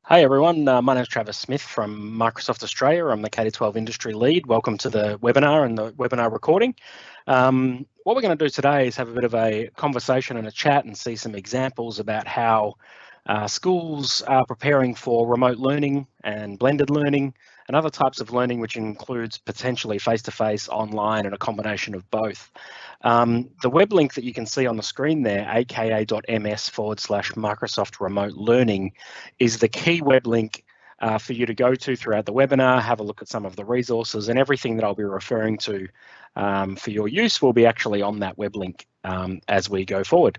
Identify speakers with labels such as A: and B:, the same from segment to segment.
A: Hey everyone, my name is Travis Smith from Microsoft Australia. I'm the K-12 industry lead. Welcome to the webinar and the webinar recording. What we're going to do today is have a bit of a conversation and a chat and see some examples about how schools are preparing for remote learning and blended learning and other types of learning, which includes potentially face-to-face, online, and a combination of both. The web link that you can see on the screen there, aka.ms/Microsoft Remote Learning, is the key web link for you to go to throughout the webinar, have a look at some of the resources, and everything that I'll be referring to for your use will be actually on that web link as we go forward.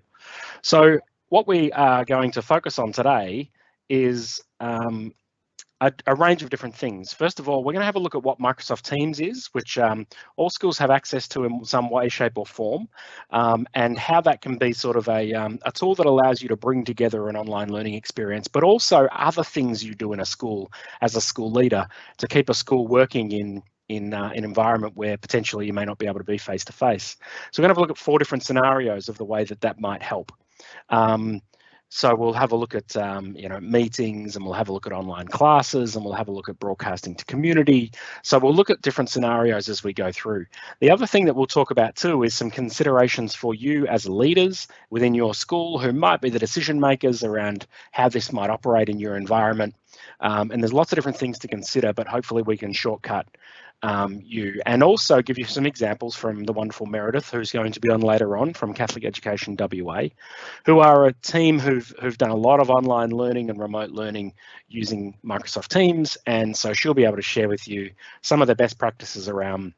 A: So what we are going to focus on today is a range of different things. First of all, we're going to have a look at what Microsoft Teams is, which all schools have access to in some way, shape or form, and how that can be sort of a tool that allows you to bring together an online learning experience, but also other things you do in a school as a school leader to keep a school working in an environment where potentially you may not be able to be face-to-face. So we're going to have a look at 4 different scenarios of the way that that might help. So we'll have a look at meetings, and we'll have a look at online classes, and we'll have a look at broadcasting to community. So we'll look at different scenarios as we go through. The other thing that we'll talk about too is some considerations for you as leaders within your school who might be the decision makers around how this might operate in your environment. And there's lots of different things to consider, but hopefully we can shortcut you, and also give you some examples from the wonderful Meredith, who's going to be on later on from Catholic Education WA, who are a team who've done a lot of online learning and remote learning using Microsoft Teams, and so she'll be able to share with you some of the best practices around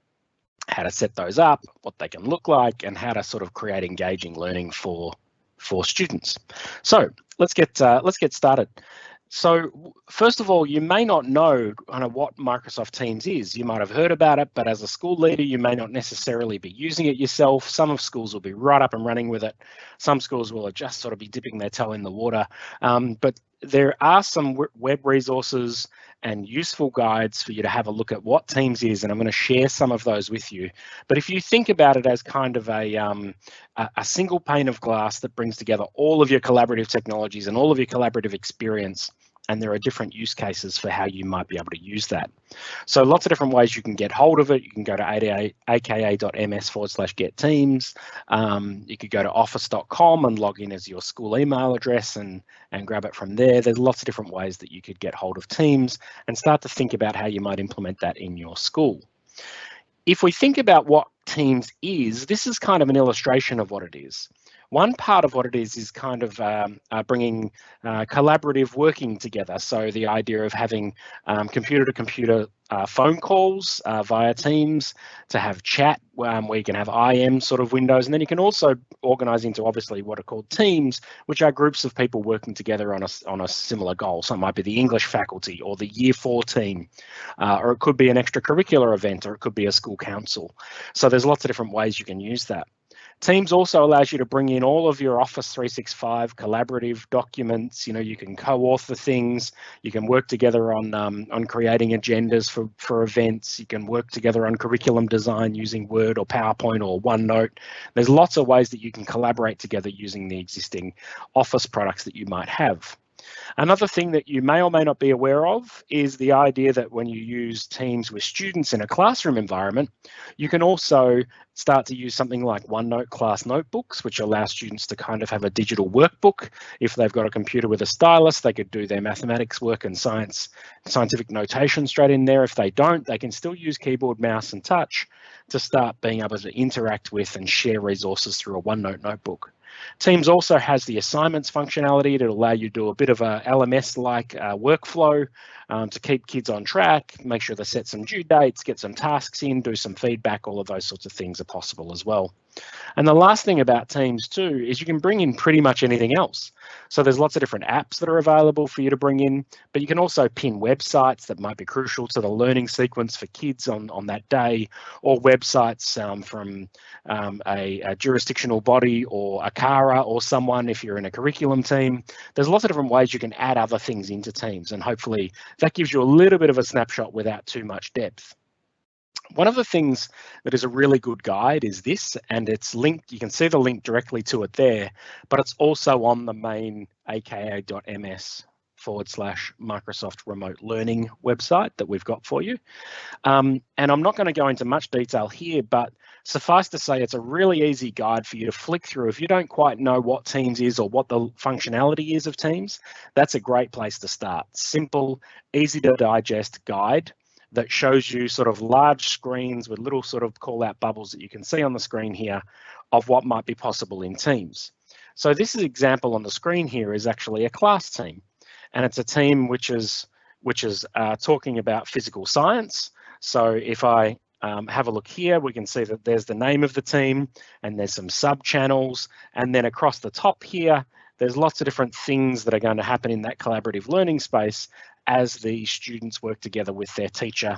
A: how to set those up, what they can look like, and how to sort of create engaging learning for students. So let's get started. So first of all, you may not know kind of what Microsoft Teams is. You might have heard about it, but as a school leader, you may not necessarily be using it yourself. Some of schools will be right up and running with it. Some schools will just sort of be dipping their toe in the water. But there are some web resources and useful guides for you to have a look at what Teams is, and I'm going to share some of those with you. But if you think about it as kind of a single pane of glass that brings together all of your collaborative technologies and all of your collaborative experience, and there are different use cases for how you might be able to use that. So lots of different ways you can get hold of it. You can go to aka.ms/get teams. You could go to office.com and log in as your school email address and grab it from there. There's lots of different ways that you could get hold of Teams and start to think about how you might implement that in your school. If we think about what Teams is, this is kind of an illustration of what it is. One part of what it is kind of bringing collaborative working together. So the idea of having computer-to-computer phone calls via Teams, to have chat where you can have IM sort of windows, and then you can also organise into obviously what are called teams, which are groups of people working together on a similar goal. So it might be the English faculty or the Year 4 team, or it could be an extracurricular event, or it could be a school council. So there's lots of different ways you can use that. Teams also allows you to bring in all of your Office 365 collaborative documents. You can co-author things. You can work together on creating agendas for events. You can work together on curriculum design using Word or PowerPoint or OneNote. There's lots of ways that you can collaborate together using the existing Office products that you might have. Another thing that you may or may not be aware of is the idea that when you use Teams with students in a classroom environment, you can also start to use something like OneNote class notebooks, which allow students to kind of have a digital workbook. If they've got a computer with a stylus, they could do their mathematics work and scientific notation straight in there. If they don't, they can still use keyboard, mouse and touch to start being able to interact with and share resources through a OneNote notebook. Teams also has the assignments functionality to allow you to do a bit of a LMS-like workflow to keep kids on track, make sure they set some due dates, get some tasks in, do some feedback. All of those sorts of things are possible as well. And the last thing about Teams too is you can bring in pretty much anything else. So there's lots of different apps that are available for you to bring in, but you can also pin websites that might be crucial to the learning sequence for kids on that day, or websites from a jurisdictional body or a CARA or someone if you're in a curriculum team. There's lots of different ways you can add other things into Teams, and hopefully that gives you a little bit of a snapshot without too much depth. One of the things that is a really good guide is this, and it's linked. You can see the link directly to it there, but it's also on the main aka.ms Microsoft Remote Learning website that we've got for you. And I'm not going to go into much detail here, but suffice to say, it's a really easy guide for you to flick through. If you don't quite know what Teams is or what the functionality is of Teams, that's a great place to start. Simple, easy to digest guide that shows you sort of large screens with little sort of call out bubbles that you can see on the screen here of what might be possible in Teams. So this example on the screen here is actually a class team, and it's a team which is talking about physical science. So if I have a look here, we can see that there's the name of the team and there's some sub channels, and then across the top here, there's lots of different things that are going to happen in that collaborative learning space as the students work together with their teacher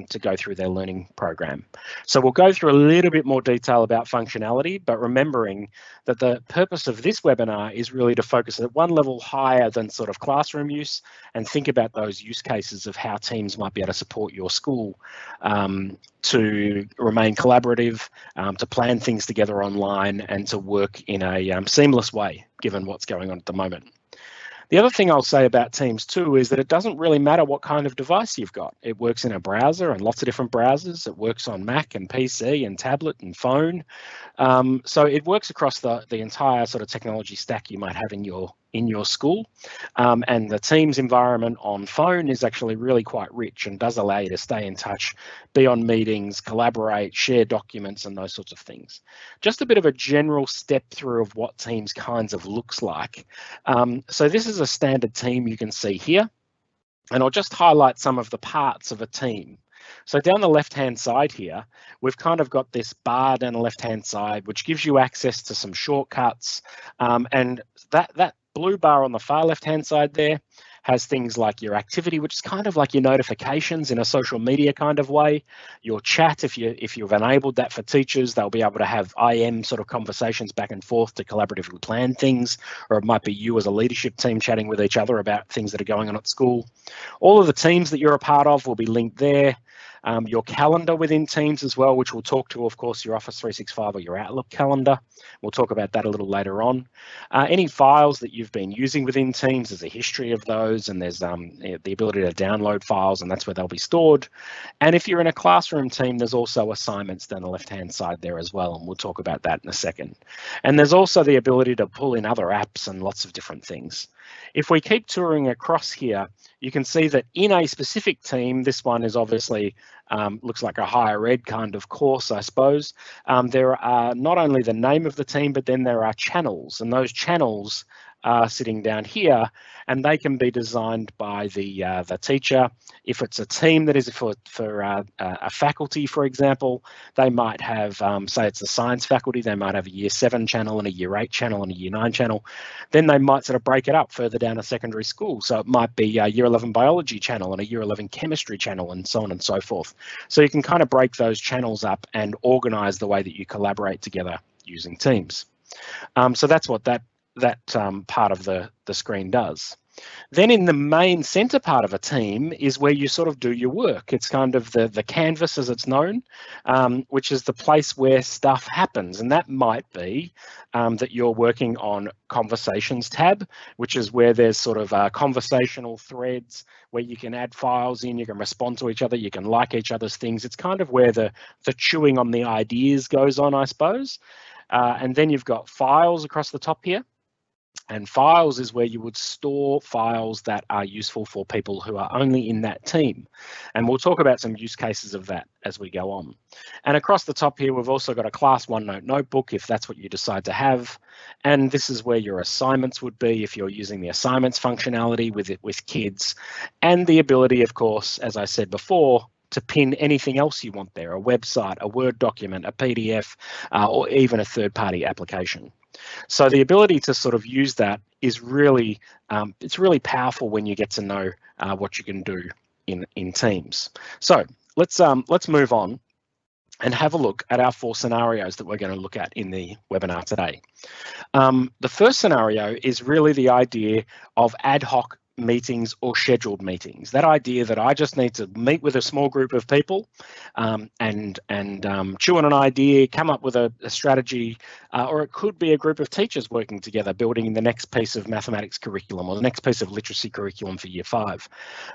A: to go through their learning program. So we'll go through a little bit more detail about functionality, but remembering that the purpose of this webinar is really to focus at one level higher than sort of classroom use and think about those use cases of how Teams might be able to support your school to remain collaborative, to plan things together online and to work in a seamless way, given what's going on at the moment. The other thing I'll say about Teams too is that it doesn't really matter what kind of device you've got. It works in a browser and lots of different browsers. It works on Mac and PC and tablet and phone. So it works across the entire sort of technology stack you might have in your school. And the Teams environment on phone is actually really quite rich and does allow you to stay in touch, be on meetings, collaborate, share documents and those sorts of things. Just a bit of a general step through of what Teams kinds of looks like. So this is a standard team you can see here, and I'll just highlight some of the parts of a team. So down the left-hand side here, we've kind of got this bar down the left-hand side, which gives you access to some shortcuts. And that blue bar on the far left-hand side there has things like your activity, which is kind of like your notifications in a social media kind of way. Your chat, if you've enabled that for teachers, they'll be able to have IM sort of conversations back and forth to collaboratively plan things, or it might be you as a leadership team chatting with each other about things that are going on at school. All of the teams that you're a part of will be linked there. Your calendar within Teams as well, which we'll talk to, of course, your Office 365 or your Outlook calendar. We'll talk about that a little later on. Any files that you've been using within Teams, there's a history of those, and there's the ability to download files, and that's where they'll be stored. And if you're in a classroom team, there's also assignments down the left-hand side there as well, and we'll talk about that in a second. And there's also the ability to pull in other apps and lots of different things. If we keep touring across here, you can see that in a specific team, this one is obviously looks like a higher ed kind of course, I suppose. There are not only the name of the team, but then there are channels, and those channels are sitting down here, and they can be designed by the teacher. If it's a team that is for a faculty, for example, they might have, say it's the science faculty, they might have a Year 7 channel and a Year 8 channel and a Year 9 channel. Then they might sort of break it up further down a secondary school. So it might be a Year 11 biology channel and a Year 11 chemistry channel and so on and so forth. So you can kind of break those channels up and organize the way that you collaborate together using Teams. So that's what that part of the screen does. Then in the main center part of a team is where you sort of do your work. It's kind of the canvas as it's known, which is the place where stuff happens. And that might be that you're working on conversations tab, which is where there's sort of conversational threads where you can add files in, you can respond to each other, you can like each other's things. It's kind of where the chewing on the ideas goes on, I suppose. And then you've got files across the top here. And files is where you would store files that are useful for people who are only in that team. And we'll talk about some use cases of that as we go on. And across the top here, we've also got a Class OneNote notebook, if that's what you decide to have. And this is where your assignments would be if you're using the assignments functionality with kids. And the ability, of course, as I said before, to pin anything else you want there, a website, a Word document, a PDF, or even a third-party application. So the ability to sort of use that is really, it's really powerful when you get to know what you can do in Teams. So let's move on and have a look at our 4 scenarios that we're going to look at in the webinar today. The first scenario is really the idea of ad hoc meetings or scheduled meetings. That idea that I just need to meet with a small group of people and chew on an idea, come up with a strategy, or it could be a group of teachers working together, building the next piece of mathematics curriculum or the next piece of literacy curriculum for year 5.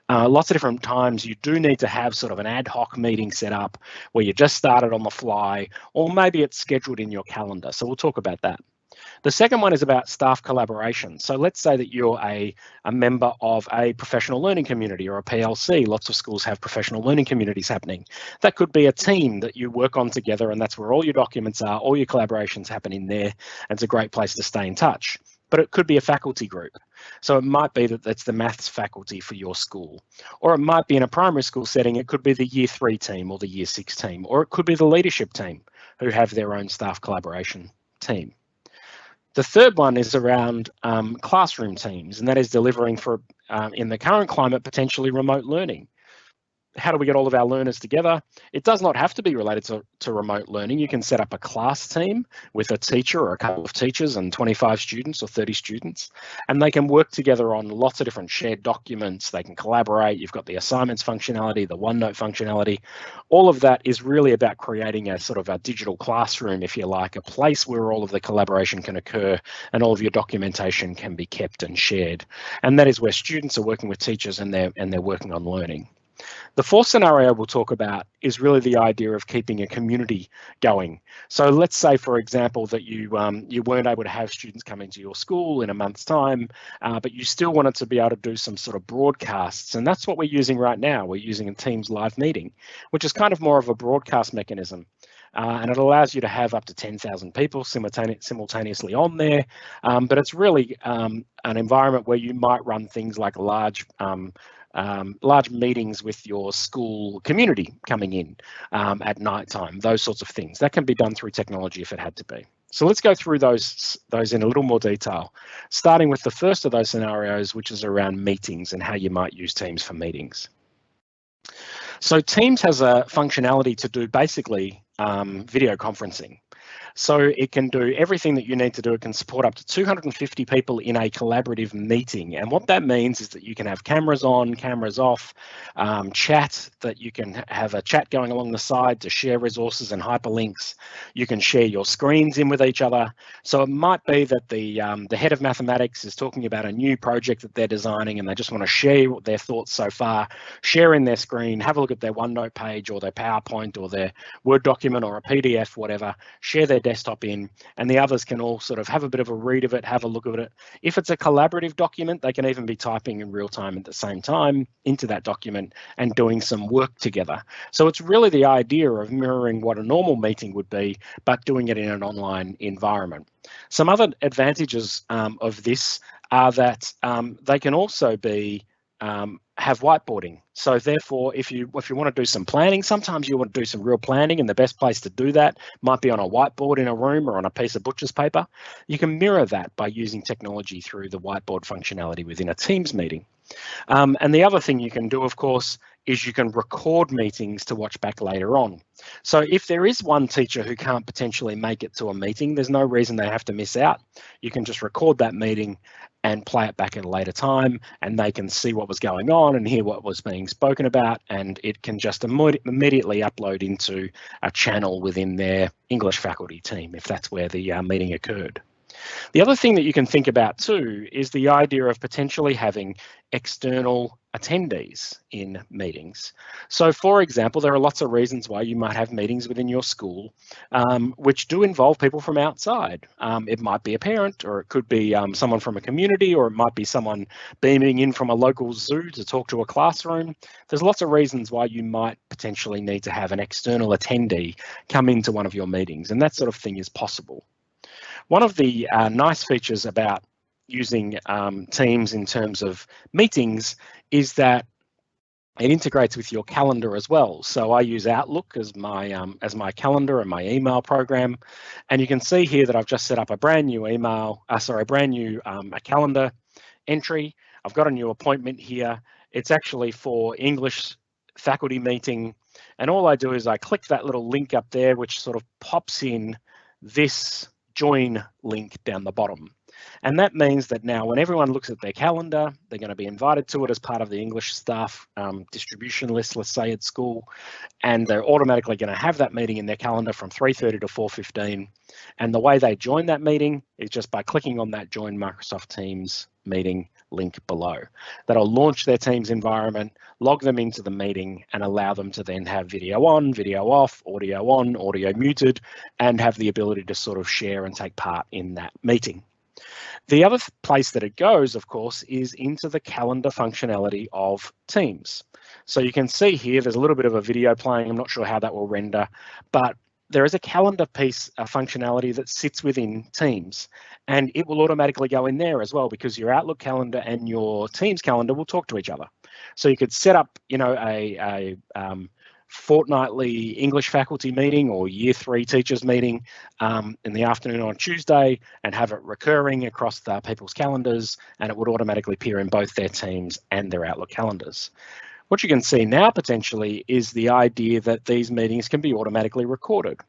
A: Lots of different times you do need to have sort of an ad hoc meeting set up where you just started on the fly, or maybe it's scheduled in your calendar. So we'll talk about that. The second one is about staff collaboration. So let's say that you're a member of a professional learning community or a PLC. Lots of schools have professional learning communities happening. That could be a team that you work on together, and that's where all your documents are, all your collaborations happen in there, and it's a great place to stay in touch. But it could be a faculty group. So it might be that that's the maths faculty for your school, or it might be in a primary school setting, it could be the year 3 team or the year 6 team, or it could be the leadership team who have their own staff collaboration team. The third one is around classroom teams, and that is delivering for, in the current climate, potentially remote learning. How do we get all of our learners together? It does not have to be related to remote learning. You can set up a class team with a teacher or a couple of teachers and 25 students or 30 students, and they can work together on lots of different shared documents. They can collaborate. You've got the assignments functionality, the OneNote functionality. All of that is really about creating a sort of a digital classroom, if you like, a place where all of the collaboration can occur and all of your documentation can be kept and shared. And that is where students are working with teachers and they're working on learning. The fourth scenario we'll talk about is really the idea of keeping a community going. So let's say, for example, that you weren't able to have students come into your school in a month's time, but you still wanted to be able to do some sort of broadcasts. And that's what we're using right now. We're using a Teams live meeting, which is kind of more of a broadcast mechanism. And it allows you to have up to 10,000 people simultaneously on there. But it's really an environment where you might run things like large meetings with your school community coming in at night time, those sorts of things. That can be done through technology if it had to be. So let's go through those in a little more detail, starting with the first of those scenarios, which is around meetings and how you might use Teams for meetings. So Teams has a functionality to do basically video conferencing. So it can do everything that you need to do. It can support up to 250 people in a collaborative meeting. And what that means is that you can have cameras on, cameras off, chat, that you can have a chat going along the side to share resources and hyperlinks. You can share your screens in with each other. So it might be that the head of mathematics is talking about a new project that they're designing and they just want to share their thoughts so far, share in their screen, have a look at their OneNote page or their PowerPoint or their Word document or a PDF, whatever, share their desktop in, and the others can all sort of have a bit of a read of it, have a look at it. If it's a collaborative document, they can even be typing in real time at the same time into that document and doing some work together. So it's really the idea of mirroring what a normal meeting would be, but doing it in an online environment. Some other advantages of this are that they can also be have whiteboarding. So therefore, if you want to do some planning, sometimes you want to do some real planning, and the best place to do that might be on a whiteboard in a room or on a piece of butcher's paper. You can mirror that by using technology through the whiteboard functionality within a Teams meeting. And the other thing you can do, of course, is you can record meetings to watch back later on. So if there is one teacher who can't potentially make it to a meeting, there's no reason they have to miss out. You can just record that meeting and play it back at a later time, and they can see what was going on and hear what was being spoken about, and it can just immediately upload into a channel within their English faculty team if that's where the meeting occurred. The other thing that you can think about too is the idea of potentially having external attendees in meetings. So for example, there are lots of reasons why you might have meetings within your school which do involve people from outside. It might be a parent, or it could be someone from a community, or it might be someone beaming in from a local zoo to talk to a classroom. There's lots of reasons why you might potentially need to have an external attendee come into one of your meetings, and that sort of thing is possible. One of the nice features about using Teams in terms of meetings is that it integrates with your calendar as well. So I use Outlook as my calendar and my email program, and you can see here that I've just set up a brand new a calendar entry. I've got a new appointment here. It's actually for English faculty meeting, and all I do is I click that little link up there, which sort of pops in this join link down the bottom. And that means that now when everyone looks at their calendar, they're going to be invited to it as part of the English staff distribution list, let's say at school, and they're automatically going to have that meeting in their calendar from 3:30 to 4:15. And the way they join that meeting is just by clicking on that Join Microsoft Teams meeting link below. That'll launch their Teams environment, log them into the meeting, and allow them to then have video on, video off, audio on, audio muted, and have the ability to sort of share and take part in that meeting. The other place that it goes, of course, is into the calendar functionality of Teams. So you can see here, there's a little bit of a video playing. I'm not sure how that will render, but there is a calendar piece, a functionality that sits within Teams, and it will automatically go in there as well, because your Outlook calendar and your Teams calendar will talk to each other. So you could set up, you know, a fortnightly English faculty meeting or Year 3 teachers meeting in the afternoon on Tuesday, and have it recurring across the people's calendars, and it would automatically appear in both their Teams and their Outlook calendars. What you can see now potentially is the idea that these meetings can be automatically recorded.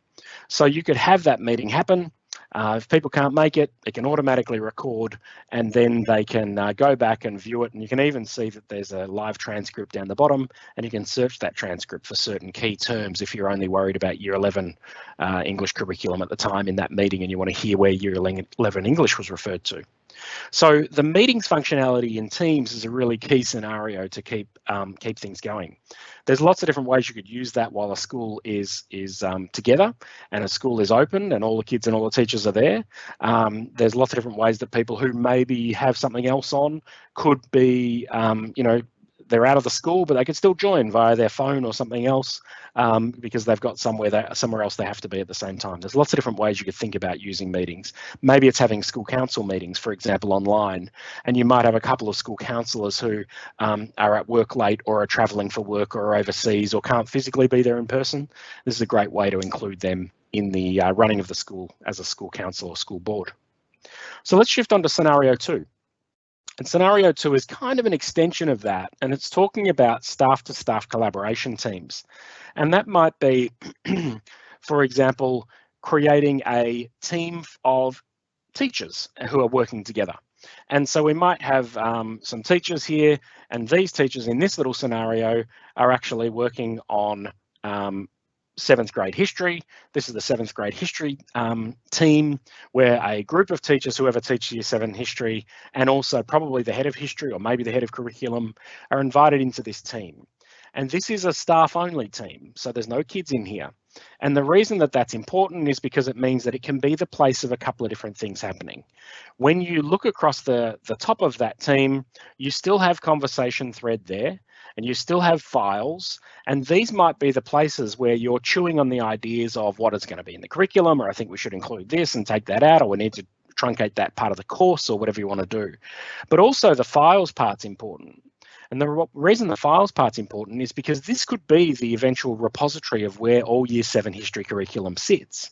A: So you could have that meeting happen. If people can't make it, it can automatically record, and then they can go back and view it. And you can even see that there's a live transcript down the bottom, and you can search that transcript for certain key terms if you're only worried about Year 11 English curriculum at the time in that meeting and you want to hear where Year 11 English was referred to. So the meetings functionality in Teams is a really key scenario to keep things going. There's lots of different ways you could use that while a school is together and a school is open and all the kids and all the teachers are there. There's lots of different ways that people who maybe have something else on could be, you know, they're out of the school, but they could still join via their phone or something else because they've got somewhere else they have to be at the same time. There's lots of different ways you could think about using meetings. Maybe it's having school council meetings, for example, online, and you might have a couple of school councillors who are at work late or are travelling for work or are overseas or can't physically be there in person. This is a great way to include them in the running of the school as a school council or school board. So let's shift on to scenario 2. And scenario 2 is kind of an extension of that, and it's talking about staff-to-staff collaboration teams. And that might be, for example, creating a team of teachers who are working together. And so we might have some teachers here, and these teachers in this little scenario are actually working on 7th grade history. This is the 7th grade history team, where a group of teachers, whoever teaches Year 7 history, and also probably the head of history or maybe the head of curriculum, are invited into this team. And this is a staff only team, so there's no kids in here. And the reason that that's important is because it means that it can be the place of a couple of different things happening. When you look across the top of that team, you still have conversation thread there, and you still have files, and these might be the places where you're chewing on the ideas of what is going to be in the curriculum, or I think we should include this and take that out, or we need to truncate that part of the course, or whatever you want to do. But also the files part's important. And the reason the files part's important is because this could be the eventual repository of where all Year 7 history curriculum sits.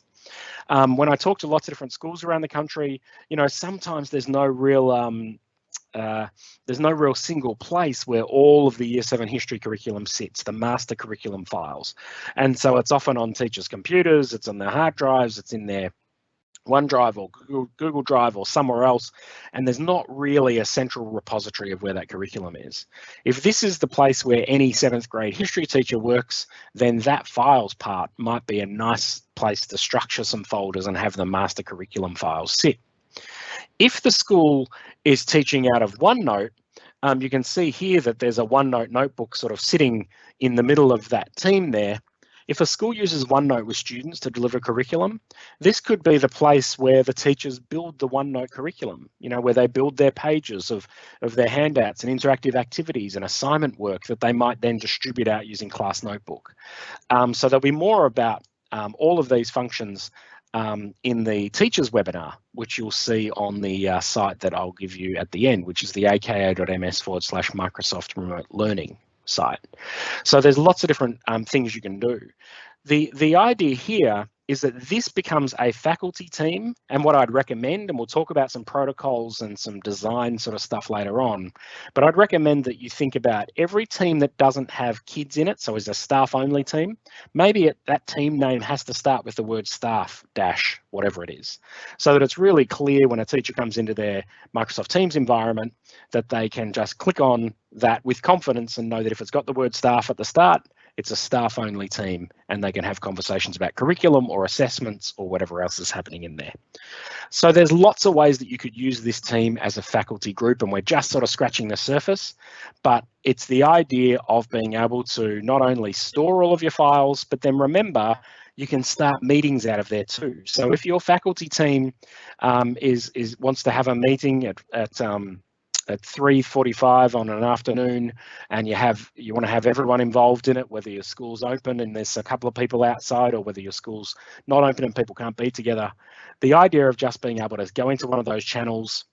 A: When I talk to lots of different schools around the country, you know, sometimes there's no real single place where all of the Year 7 history curriculum sits, the master curriculum files. And so it's often on teachers' computers, it's on their hard drives, it's in their OneDrive or Google Drive or somewhere else, and there's not really a central repository of where that curriculum is. If this is the place where any 7th grade history teacher works, then that files part might be a nice place to structure some folders and have the master curriculum files sit. If the school is teaching out of OneNote, you can see here that there's a OneNote notebook sort of sitting in the middle of that team there. If a school uses OneNote with students to deliver curriculum, this could be the place where the teachers build the OneNote curriculum, you know, where they build their pages of their handouts and interactive activities and assignment work that they might then distribute out using Class Notebook. So there'll be more about all of these functions in the teachers webinar, which you'll see on the site that I'll give you at the end, which is the aka.ms/Microsoft Remote Learning site. So there's lots of different things you can do. The idea here is that this becomes a faculty team. And what I'd recommend, and we'll talk about some protocols and some design sort of stuff later on, but I'd recommend that you think about every team that doesn't have kids in it, so is a staff only team, maybe that team name has to start with the word staff dash whatever it is, so that it's really clear when a teacher comes into their Microsoft Teams environment that they can just click on that with confidence and know that if it's got the word staff at the start, it's a staff only team, and they can have conversations about curriculum or assessments or whatever else is happening in there. So there's lots of ways that you could use this team as a faculty group, and we're just sort of scratching the surface, but it's the idea of being able to not only store all of your files, but then remember, you can start meetings out of there too. So if your faculty team wants to have a meeting at 3:45 on an afternoon, and you want to have everyone involved in it, whether your school's open and there's a couple of people outside, or whether your school's not open and people can't be together, the idea of just being able to go into one of those channels,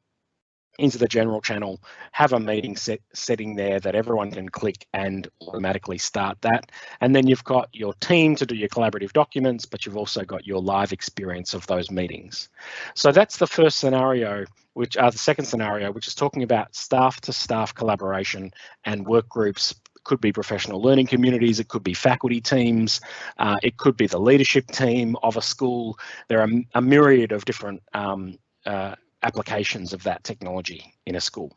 A: into the general channel, have a meeting setting there that everyone can click and automatically start that. And then you've got your team to do your collaborative documents, but you've also got your live experience of those meetings. So that's the first scenario, the second scenario, which is talking about staff to staff collaboration and work groups. It could be professional learning communities, it could be faculty teams, it could be the leadership team of a school. There are a myriad of different applications of that technology in a school.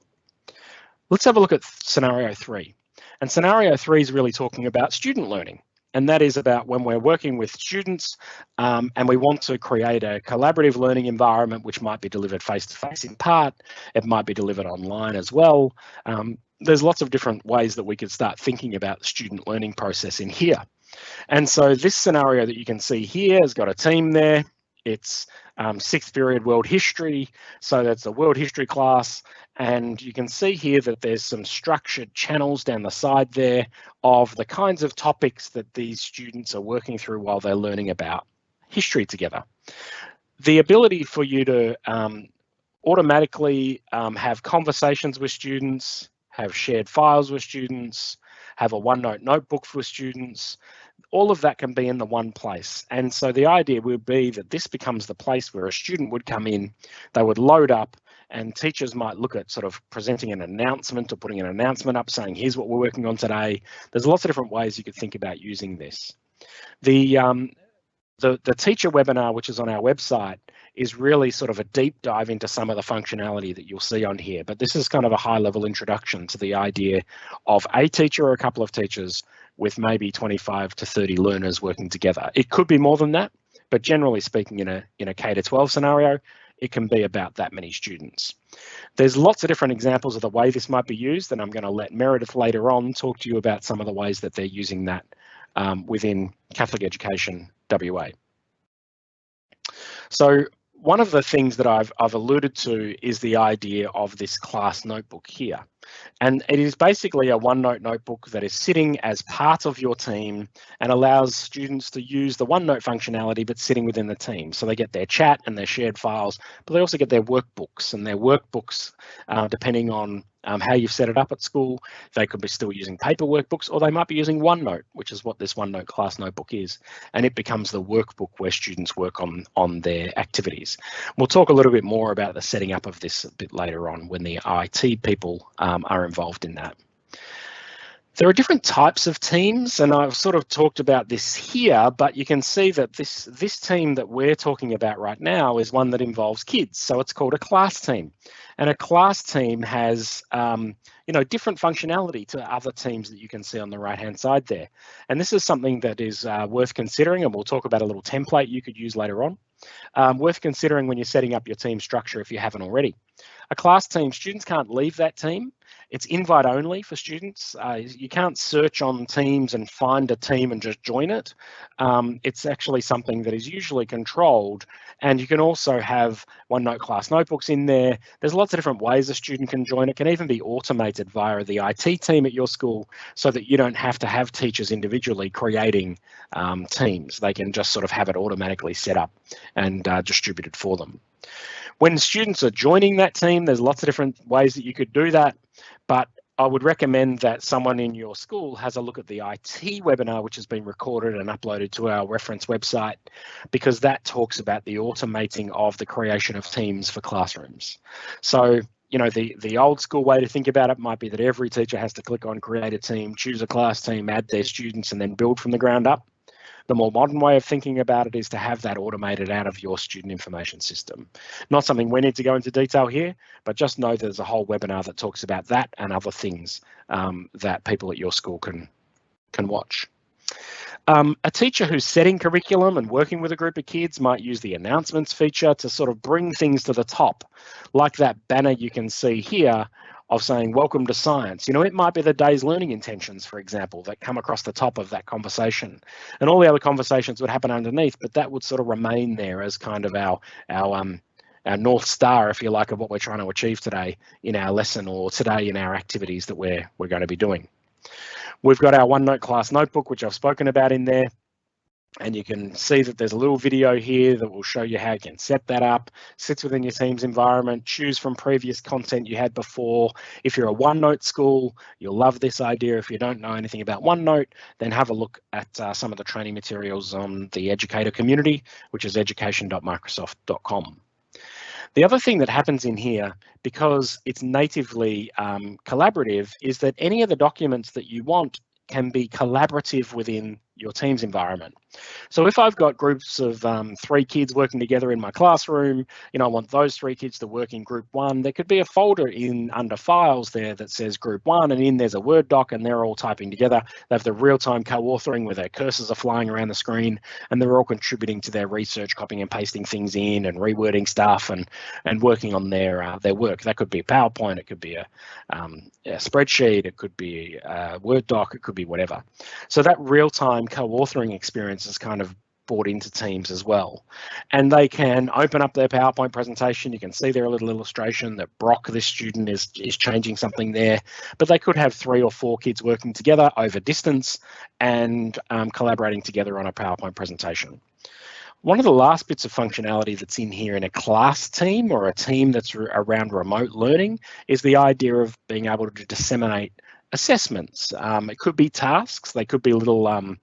A: Let's have a look at scenario 3. And scenario 3 is really talking about student learning. And that is about when we're working with students and we want to create a collaborative learning environment, which might be delivered face-to-face in part. It might be delivered online as well. There's lots of different ways that we could start thinking about the student learning process in here. And so this scenario that you can see here has got a team there. It's 6th period world history, so that's a world history class, and you can see here that there's some structured channels down the side there of the kinds of topics that these students are working through while they're learning about history together. The ability for you to automatically have conversations with students, have shared files with students, have a OneNote notebook for students, all of that can be in the one place. And so the idea would be that this becomes the place where a student would come in, they would load up, and teachers might look at sort of presenting an announcement or putting an announcement up saying, here's what we're working on today. There's lots of different ways you could think about using this. The teacher webinar, which is on our website, is really sort of a deep dive into some of the functionality that you'll see on here. But this is kind of a high-level introduction to the idea of a teacher or a couple of teachers with maybe 25 to 30 learners working together. It could be more than that, but generally speaking, in a K-12 scenario, it can be about that many students. There's lots of different examples of the way this might be used, and I'm going to let Meredith later on talk to you about some of the ways that they're using that within Catholic Education WA. So one of the things that I've alluded to is the idea of this class notebook here. And it is basically a OneNote notebook that is sitting as part of your team and allows students to use the OneNote functionality, but sitting within the team. So they get their chat and their shared files, but they also get their workbooks, and their workbooks, depending on how you've set it up at school, they could be still using paper workbooks, or they might be using OneNote, which is what this OneNote class notebook is. And it becomes the workbook where students work on their activities. We'll talk a little bit more about the setting up of this a bit later on when the IT people are involved in that. There are different types of teams, and I've sort of talked about this here, but you can see that this team that we're talking about right now is one that involves kids. So it's called a class team. And a class team has different functionality to other teams that you can see on the right-hand side there. And this is something that is worth considering, and we'll talk about a little template you could use later on. Worth considering when you're setting up your team structure if you haven't already. A class team, students can't leave that team. It's invite only for students. You can't search on Teams and find a team and just join it. It's actually something that is usually controlled, and you can also have OneNote class notebooks in there. There's lots of different ways a student can join. It can even be automated via the IT team at your school so that you don't have to have teachers individually creating teams. They can just sort of have it automatically set up and distributed for them. When students are joining that team, there's lots of different ways that you could do that, but I would recommend that someone in your school has a look at the IT webinar, which has been recorded and uploaded to our reference website, because that talks about the automating of the creation of teams for classrooms. So, you know, the old school way to think about it might be that every teacher has to click on create a team, choose a class team, add their students, and then build from the ground up. The more modern way of thinking about it is to have that automated out of your student information system. Not something we need to go into detail here, but just know there's a whole webinar that talks about that and other things that people at your school can watch. A teacher who's setting curriculum and working with a group of kids might use the announcements feature to sort of bring things to the top, like that banner you can see here of saying, welcome to science. You know, it might be the day's learning intentions, for example, that come across the top of that conversation. And all the other conversations would happen underneath, but that would sort of remain there as kind of our North Star, if you like, of what we're trying to achieve today in our lesson or today in our activities that we're going to be doing. We've got our OneNote class notebook, which I've spoken about in there. And you can see that there's a little video here that will show you how you can set that up, sits within your team's environment, choose from previous content you had before. If you're a OneNote school, you'll love this idea. If you don't know anything about OneNote, then have a look at some of the training materials on the educator community, which is education.microsoft.com. The other thing that happens in here, because it's natively collaborative, is that any of the documents that you want can be collaborative within your team's environment. So if I've got groups of 3 kids working together in my classroom, you know, I want those 3 kids to work in group 1, there could be a folder in under files there that says group 1, and in there's a Word doc and they're all typing together. They have the real-time co-authoring where their cursors are flying around the screen and they're all contributing to their research, copying and pasting things in and rewording stuff and working on their work. That could be a PowerPoint, it could be a spreadsheet, it could be a Word doc, it could be whatever. So that real-time co-authoring experience is kind of brought into teams as well. And they can open up their PowerPoint presentation. You can see there a little illustration that Brock, this student, is changing something there, but they could have 3 or 4 kids working together over distance and collaborating together on a PowerPoint presentation. One of the last bits of functionality that's in here in a class team or a team that's around remote learning is the idea of being able to disseminate assessments. It could be tasks, they could be little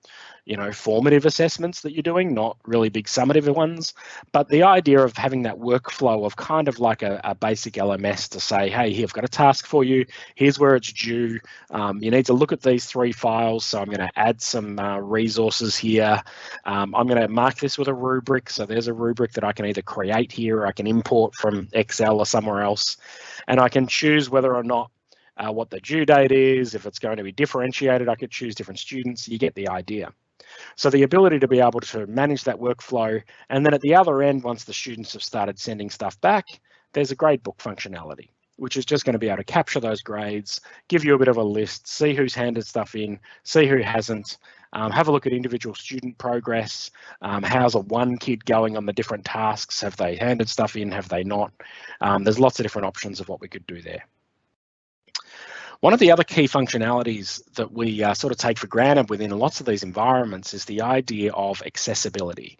A: formative assessments that you're doing, not really big summative ones, but the idea of having that workflow of kind of like a basic LMS to say, hey, here, I've got a task for you, here's where it's due, you need to look at these 3 files, so I'm going to add some resources here, I'm going to mark this with a rubric, so there's a rubric that I can either create here or I can import from Excel or somewhere else, and I can choose whether or not what the due date is, if it's going to be differentiated, I could choose different students, you get the idea. So the ability to be able to manage that workflow, and then at the other end, once the students have started sending stuff back, there's a gradebook functionality, which is just going to be able to capture those grades, give you a bit of a list, see who's handed stuff in, see who hasn't, have a look at individual student progress, how's one kid going on the different tasks, have they handed stuff in, have they not? There's lots of different options of what we could do there. One of the other key functionalities that we sort of take for granted within lots of these environments is the idea of accessibility.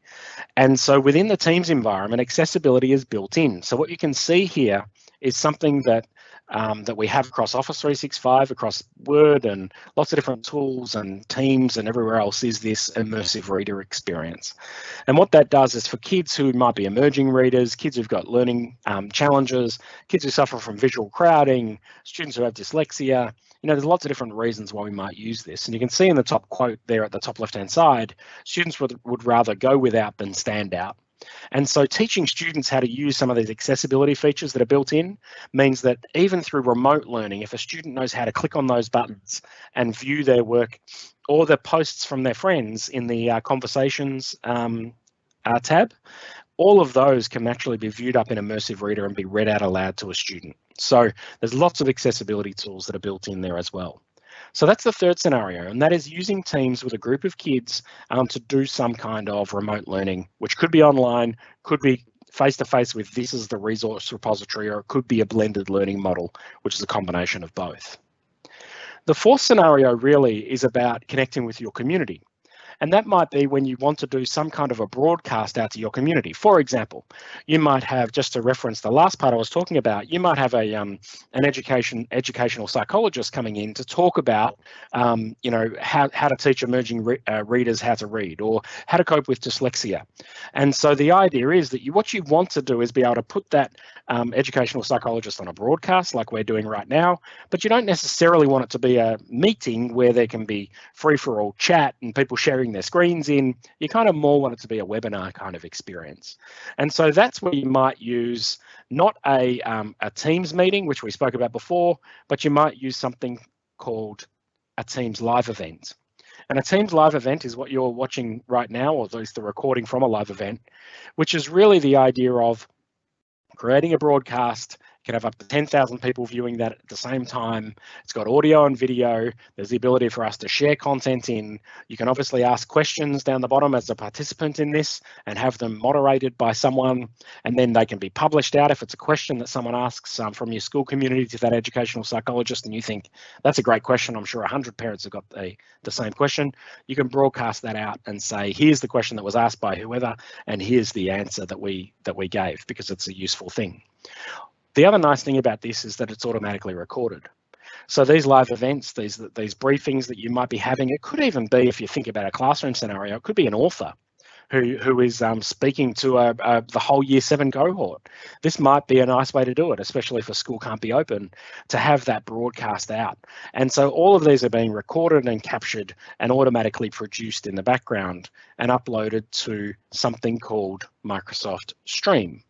A: And so within the Teams environment, accessibility is built in. So what you can see here is something that we have across Office 365, across Word and lots of different tools and Teams and everywhere else, is this immersive reader experience. And what that does is for kids who might be emerging readers, kids who've got learning challenges, kids who suffer from visual crowding, students who have dyslexia, you know, there's lots of different reasons why we might use this. And you can see in the top quote there at the top left-hand side, students would rather go without than stand out. And so teaching students how to use some of these accessibility features that are built in means that even through remote learning, if a student knows how to click on those buttons and view their work or the posts from their friends in the conversations tab, all of those can actually be viewed up in Immersive Reader and be read out aloud to a student. So there's lots of accessibility tools that are built in there as well. So that's the third scenario, and that is using Teams with a group of kids to do some kind of remote learning, which could be online, could be face-to-face with this is the resource repository, or it could be a blended learning model, which is a combination of both. The fourth scenario really is about connecting with your community. And that might be when you want to do some kind of a broadcast out to your community. For example, you might have, just to reference the last part I was talking about, you might have an educational psychologist coming in to talk about, you know, how to teach emerging readers how to read, or how to cope with dyslexia. And so the idea is that what you want to do is be able to put that educational psychologist on a broadcast like we're doing right now, but you don't necessarily want it to be a meeting where there can be free-for-all chat and people sharing their screens in. You kind of more want it to be a webinar kind of experience. And so that's where you might use not a Teams meeting, which we spoke about before, but you might use something called a Teams live event. And a Teams live event is what you're watching right now, or at least the recording from a live event, which is really the idea of creating a broadcast. You can have up to 10,000 people viewing that at the same time. It's got audio and video. There's the ability for us to share content in. You can obviously ask questions down the bottom as a participant in this and have them moderated by someone, and then they can be published out if it's a question that someone asks from your school community to that educational psychologist, and you think that's a great question. I'm sure 100 parents have got the same question. You can broadcast that out and say, here's the question that was asked by whoever, and here's the answer that we gave, because it's a useful thing. The other nice thing about this is that it's automatically recorded. So these live events, these briefings that you might be having, it could even be, if you think about a classroom scenario, it could be an author who is speaking to the whole Year 7 cohort. This might be a nice way to do it, especially if a school can't be open, to have that broadcast out. And so all of these are being recorded and captured and automatically produced in the background and uploaded to something called Microsoft Stream.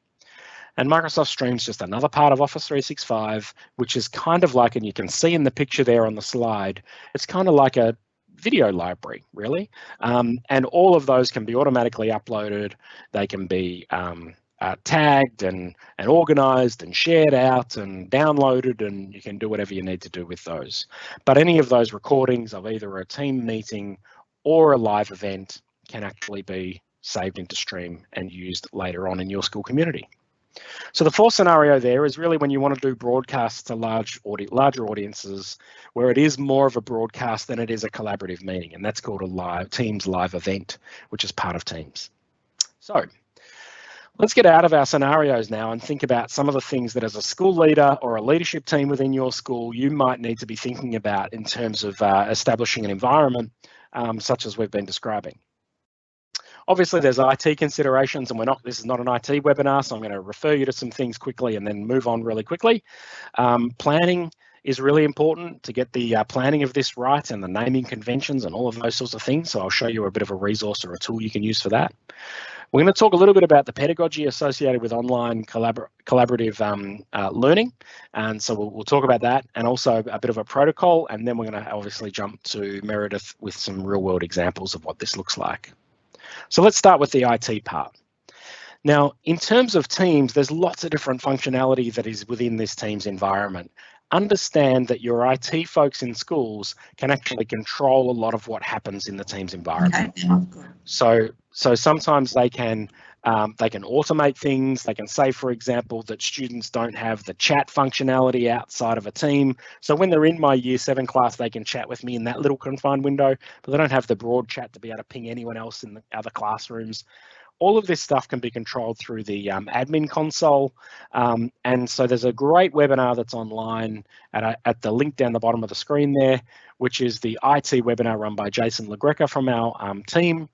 A: And Microsoft Stream's just another part of Office 365, which is kind of like, and you can see in the picture there on the slide, it's kind of like a video library, really. And all of those can be automatically uploaded. They can be tagged and organized and shared out and downloaded, and you can do whatever you need to do with those. But any of those recordings of either a team meeting or a live event can actually be saved into Stream and used later on in your school community. So the fourth scenario there is really when you want to do broadcasts to larger audiences, where it is more of a broadcast than it is a collaborative meeting, and that's called a Teams live event, which is part of Teams. So let's get out of our scenarios now and think about some of the things that as a school leader or a leadership team within your school, you might need to be thinking about in terms of establishing an environment such as we've been describing. Obviously, there's IT considerations, and this is not an IT webinar, so I'm going to refer you to some things quickly and then move on really quickly. Planning is really important to get the planning of this right, and the naming conventions and all of those sorts of things. So I'll show you a bit of a resource or a tool you can use for that. We're going to talk a little bit about the pedagogy associated with online collaborative learning, and so we'll talk about that, and also a bit of a protocol, and then we're going to obviously jump to Meredith with some real-world examples of what this looks like. So let's start with the IT part. Now, in terms of Teams, there's lots of different functionality that is within this Teams environment. Understand that your IT folks in schools can actually control a lot of what happens in the Teams environment. Okay. So sometimes they can automate things. They can say, for example, that students don't have the chat functionality outside of a team. So when they're in my Year 7 class, they can chat with me in that little confined window, but they don't have the broad chat to be able to ping anyone else in the other classrooms. All of this stuff can be controlled through the admin console. And so there's a great webinar that's online at the link down the bottom of the screen there, which is the IT webinar run by Jason LaGreca from our team.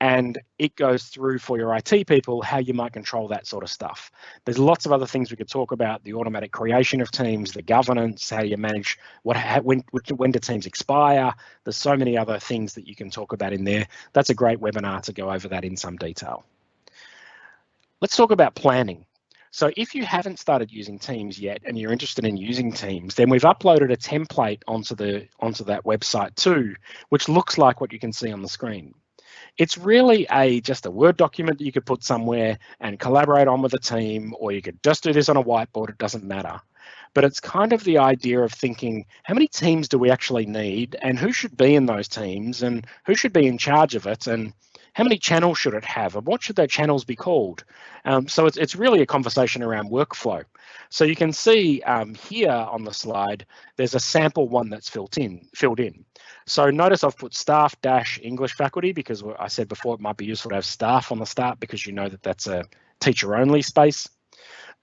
A: And it goes through for your IT people how you might control that sort of stuff. There's lots of other things we could talk about: the automatic creation of teams, the governance, how you manage when do teams expire. There's so many other things that you can talk about in there. That's a great webinar to go over that in some detail. Let's talk about planning. So if you haven't started using Teams yet and you're interested in using Teams, then we've uploaded a template onto that website too, which looks like what you can see on the screen. It's really just a Word document that you could put somewhere and collaborate on with a team, or you could just do this on a whiteboard, it doesn't matter. But it's kind of the idea of thinking, how many teams do we actually need, and who should be in those teams, and who should be in charge of it, and How many channels should it have? And what should those channels be called? So it's really a conversation around workflow. So you can see here on the slide, there's a sample one that's filled in. So notice I've put staff - English faculty because I said before it might be useful to have staff on the start because you know that that's a teacher only space.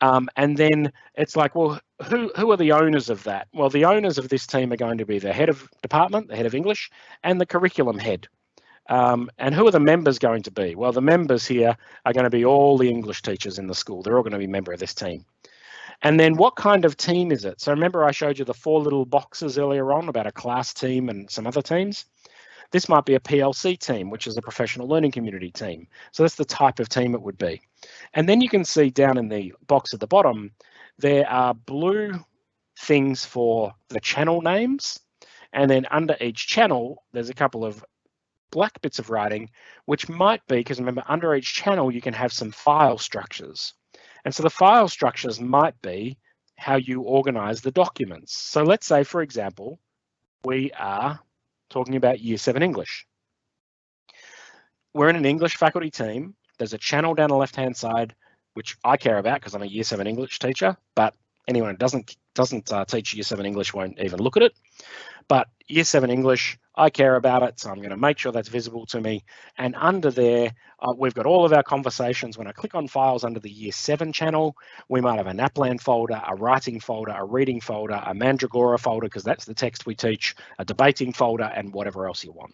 A: And then it's like, well, who are the owners of that? Well, the owners of this team are going to be the head of department, the head of English, and the curriculum head. And who are the members going to be? Well, the members here are going to be all the English teachers in the school. They're all going to be a member of this team. And then what kind of team is it? So remember I showed you the 4 little boxes earlier on about a class team and some other teams? This might be a PLC team, which is a professional learning community team. So that's the type of team it would be. And then you can see down in the box at the bottom, there are blue things for the channel names. And then under each channel, there's a couple of black bits of writing, which might be, because remember, under each channel, you can have some file structures. And so the file structures might be how you organize the documents. So let's say, for example, we are talking about Year 7 English. We're in an English faculty team. There's a channel down the left-hand side, which I care about because I'm a Year 7 English teacher, but anyone who doesn't teach Year 7 English won't even look at it. But Year 7 English, I care about it, so I'm going to make sure that's visible to me. And under there, we've got all of our conversations. When I click on files under the Year 7 channel, we might have a NAPLAN folder, a writing folder, a reading folder, a Mandragora folder, because that's the text we teach, a debating folder, and whatever else you want.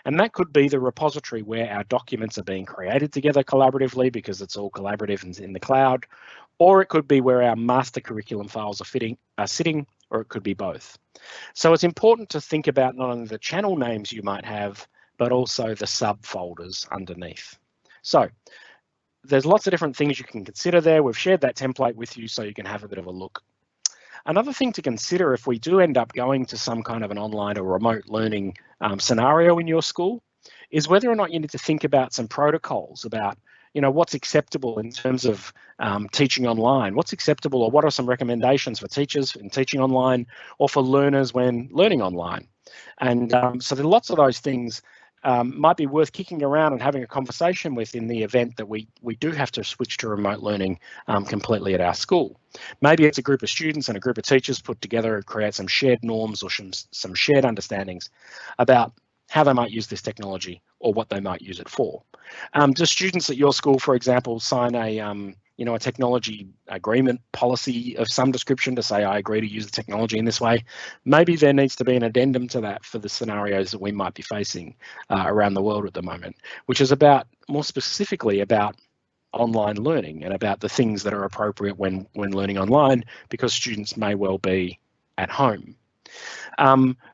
A: And that could be the repository where our documents are being created together collaboratively because it's all collaborative and in the cloud, or it could be where our master curriculum files are sitting, or it could be both. So it's important to think about not only the channel names you might have, but also the subfolders underneath. So there's lots of different things you can consider there. We've shared that template with you so you can have a bit of a look. Another thing to consider if we do end up going to some kind of an online or remote learning scenario in your school is whether or not you need to think about some protocols about, you know, what's acceptable in terms of teaching online, what's acceptable, or what are some recommendations for teachers in teaching online or for learners when learning online. And so there are lots of those things might be worth kicking around and having a conversation with in the event that we do have to switch to remote learning completely at our school. Maybe it's a group of students and a group of teachers put together and create some shared norms or some shared understandings about how they might use this technology or what they might use it for. Do students at your school, for example, sign a a technology agreement policy of some description to say, I agree to use the technology in this way? Maybe there needs to be an addendum to that for the scenarios that we might be facing around the world at the moment, which is about, more specifically about online learning and about the things that are appropriate when learning online, because students may well be at home.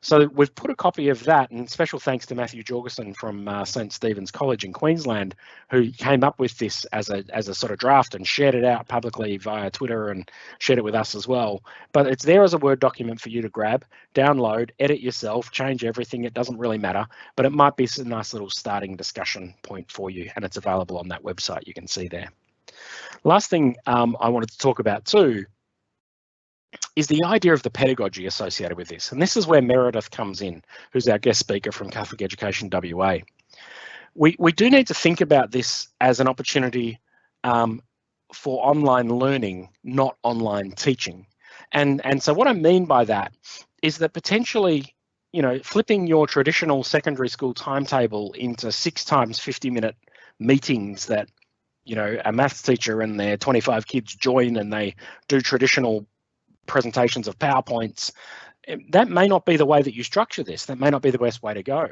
A: So we've put a copy of that, and special thanks to Matthew Jorgensen from St Stephen's College in Queensland, who came up with this as a sort of draft and shared it out publicly via Twitter and shared it with us as well. But it's there as a Word document for you to grab, download, edit yourself, change everything. It doesn't really matter, but it might be a nice little starting discussion point for you, and it's available on that website you can see there. Last thing I wanted to talk about too is the idea of the pedagogy associated with this. And this is where Meredith comes in, who's our guest speaker from Catholic Education WA. We do need to think about this as an opportunity for online learning, not online teaching. And so what I mean by that is that potentially, you know, flipping your traditional secondary school timetable into 6 times 50-minute meetings that, you know, a maths teacher and their 25 kids join and they do traditional presentations of PowerPoints, that may not be the way that you structure this. That may not be the best way to go.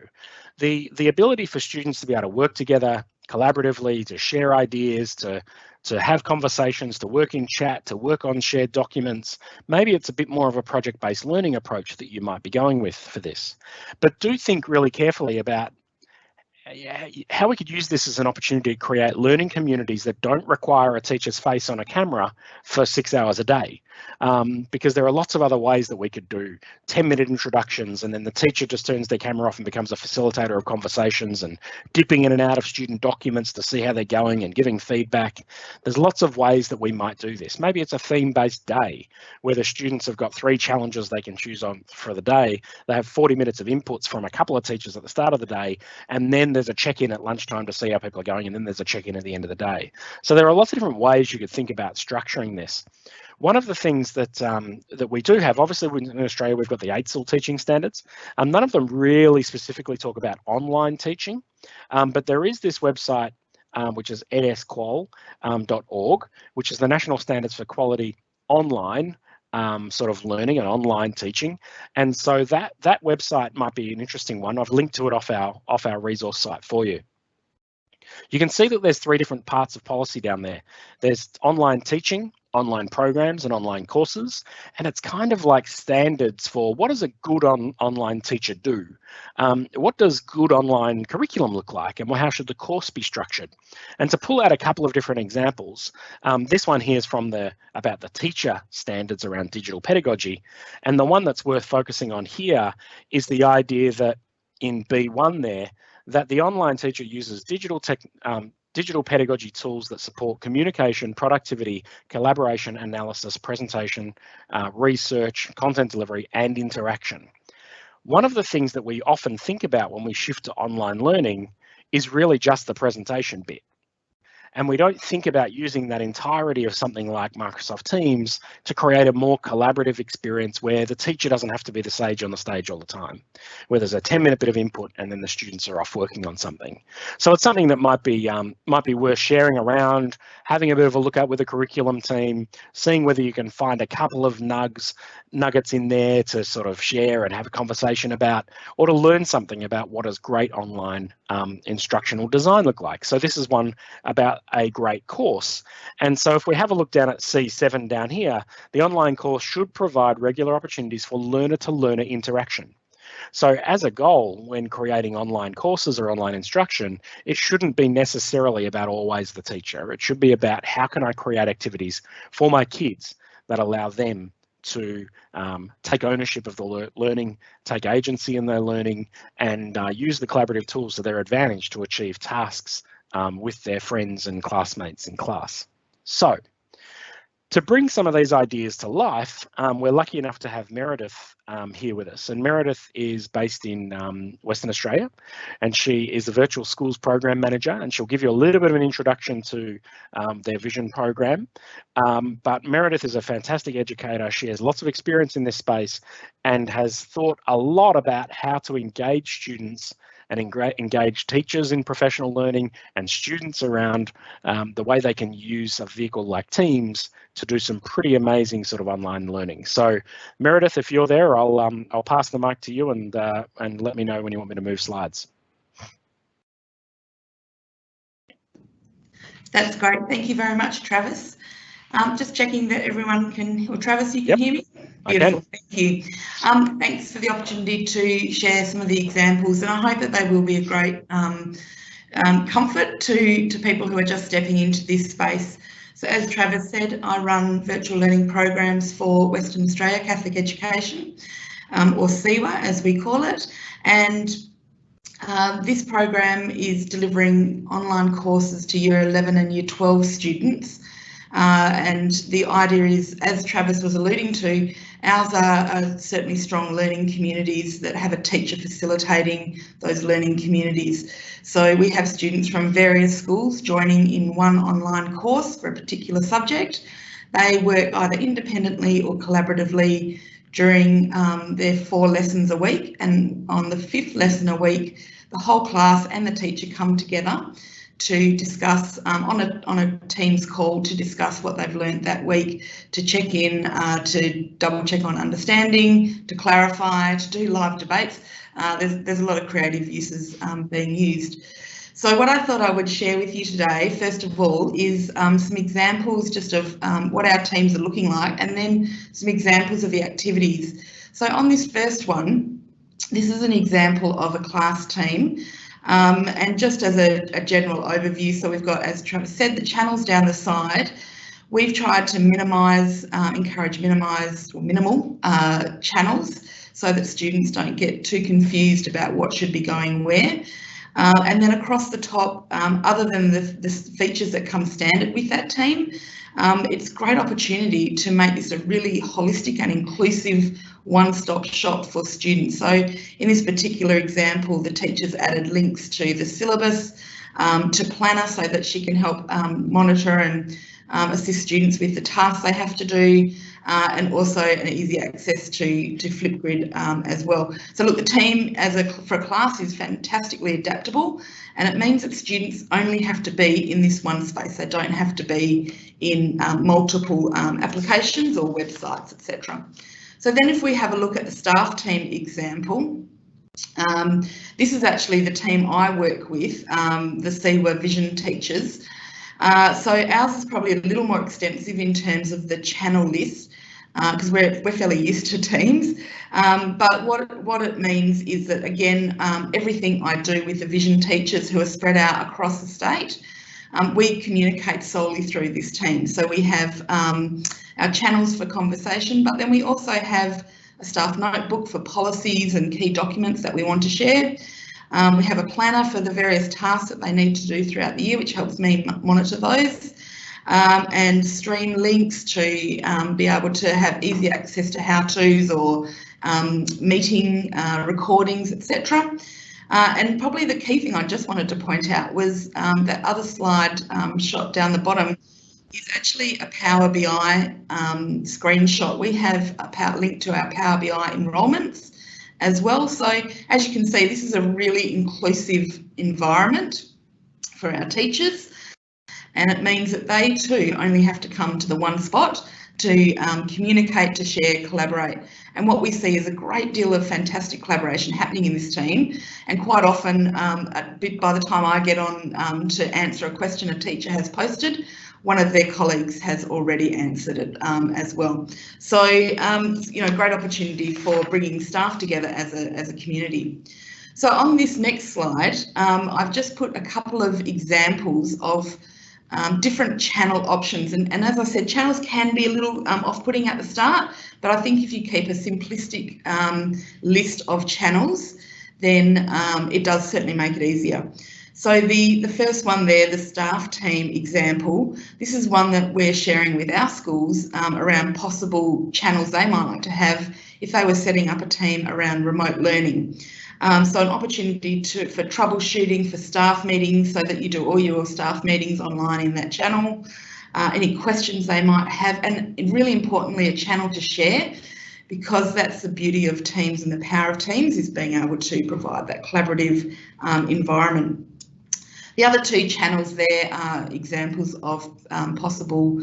A: The ability for students to be able to work together collaboratively, to share ideas, to have conversations, to work in chat, to work on shared documents. Maybe it's a bit more of a project-based learning approach that you might be going with for this. But do think really carefully about how we could use this as an opportunity to create learning communities that don't require a teacher's face on a camera for 6 hours a day. Because there are lots of other ways that we could do 10-minute introductions, and then the teacher just turns their camera off and becomes a facilitator of conversations and dipping in and out of student documents to see how they're going and giving feedback. There's lots of ways that we might do this. Maybe it's a theme-based day where the students have got 3 challenges they can choose on for the day. They have 40 minutes of inputs from a couple of teachers at the start of the day, and then there's a check-in at lunchtime to see how people are going, and then there's a check-in at the end of the day. So there are lots of different ways you could think about structuring this. One of the things that that we do have, obviously in Australia, we've got the AITSL teaching standards. None of them really specifically talk about online teaching, but there is this website which is edsqual.org, which is the National Standards for Quality Online sort of learning and online teaching. And so that website might be an interesting one. I've linked to it off our resource site for you. You can see that there's 3 different parts of policy down there. There's online teaching, online programs and online courses, and it's kind of like standards for what does a good online teacher do? What does good online curriculum look like, and how should the course be structured? And to pull out a couple of different examples, this one here is from about the teacher standards around digital pedagogy, and the one that's worth focusing on here is the idea that in B1 there, that the online teacher uses digital pedagogy tools that support communication, productivity, collaboration, analysis, presentation, research, content delivery, and interaction. One of the things that we often think about when we shift to online learning is really just the presentation bit. And we don't think about using that entirety of something like Microsoft Teams to create a more collaborative experience where the teacher doesn't have to be the sage on the stage all the time, where there's a 10-minute bit of input and then the students are off working on something. So it's something that might be worth sharing around, having a bit of a look at with the curriculum team, seeing whether you can find a couple of nuggets in there to sort of share and have a conversation about, or to learn something about what does great online instructional design look like. So this is one about a great course. And so if we have a look down at C7 down here, the online course should provide regular opportunities for learner-to-learner interaction. So as a goal, when creating online courses or online instruction, it shouldn't be necessarily about always the teacher. It should be about how can I create activities for my kids that allow them to take ownership of the learning, take agency in their learning, and use the collaborative tools to their advantage to achieve tasks with their friends and classmates in class. So to bring some of these ideas to life, we're lucky enough to have Meredith here with us. And Meredith is based in Western Australia, and she is the Virtual Schools Program Manager, and she'll give you a little bit of an introduction to their Vision program. But Meredith is a fantastic educator. She has lots of experience in this space and has thought a lot about how to engage students and engage teachers in professional learning and students around the way they can use a vehicle like Teams to do some pretty amazing sort of online learning. So Meredith, if you're there, I'll pass the mic to you and let me know when you want me to move slides.
B: That's great. Thank you very much, Travis. Just checking that everyone can, or Travis, you can hear me? Beautiful, thank you. Thanks for the opportunity to share some of the examples, and I hope that they will be a great comfort to people who are just stepping into this space. So as Travis said, I run virtual learning programs for Western Australia Catholic Education, or CEWA as we call it, and this program is delivering online courses to Year 11 and Year 12 students. And the idea is, as Travis was alluding to, ours are certainly strong learning communities that have a teacher facilitating those learning communities. So we have students from various schools joining in one online course for a particular subject. They work either independently or collaboratively during their 4 lessons a week, and on the 5th lesson a week, the whole class and the teacher come together to discuss on a Teams call to discuss what they've learned that week, to check in, to double check on understanding, to clarify, to do live debates. There's a lot of creative uses being used. So what I thought I would share with you today, first of all, is some examples just of what our teams are looking like, and then some examples of the activities. So on this first one, this is an example of a class team. And just as a general overview, so we've got, as Travis said, the channels down the side. We've tried to encourage minimal channels so that students don't get too confused about what should be going where. And then across the top, other than the features that come standard with that team, it's a great opportunity to make this a really holistic and inclusive one-stop shop for students. So in this particular example, the teachers added links to the syllabus, to Planner, so that she can help monitor and assist students with the tasks they have to do, and also an easy access to Flipgrid as well. So look, the team for a class is fantastically adaptable, and it means that students only have to be in this one space. They don't have to be in multiple applications or websites, etc. So then if we have a look at the staff team example, this is actually the team I work with, the CEWA Vision teachers. So ours is probably a little more extensive in terms of the channel list, because we're fairly used to Teams. But what it means is that, again, everything I do with the Vision teachers who are spread out across the state, we communicate solely through this team. So we have our channels for conversation, but then we also have a staff notebook for policies and key documents that we want to share. We have a planner for the various tasks that they need to do throughout the year, which helps me monitor those, and stream links to be able to have easy access to how-tos or meeting recordings, etc. And probably the key thing I just wanted to point out was that other slide shot down the bottom is actually a Power BI screenshot. We have a link to our Power BI enrolments as well. So as you can see, this is a really inclusive environment for our teachers, and it means that they too only have to come to the one spot to communicate, to share, collaborate. And what we see is a great deal of fantastic collaboration happening in this team, and quite often by the time I get on to answer a question a teacher has posted, one of their colleagues has already answered it as well. So, you know, great opportunity for bringing staff together as a community. So on this next slide, I've just put a couple of examples of different channel options. And as I said, channels can be a little off-putting at the start, but I think if you keep a simplistic list of channels, then it does certainly make it easier. So the first one there, the staff team example, this is one that we're sharing with our schools around possible channels they might like to have if they were setting up a team around remote learning. So an opportunity for troubleshooting, for staff meetings, so that you do all your staff meetings online in that channel, any questions they might have, and really importantly, a channel to share, because that's the beauty of Teams and the power of Teams, is being able to provide that collaborative environment. The other two channels there are examples of possible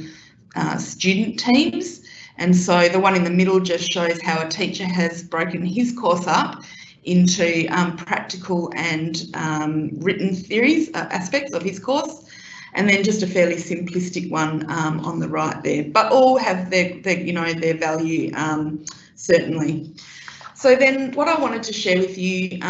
B: student teams. And so the one in the middle just shows how a teacher has broken his course up into practical and written theories, aspects of his course, and then just a fairly simplistic one on the right there. But all have their value, certainly. So then what I wanted to share with you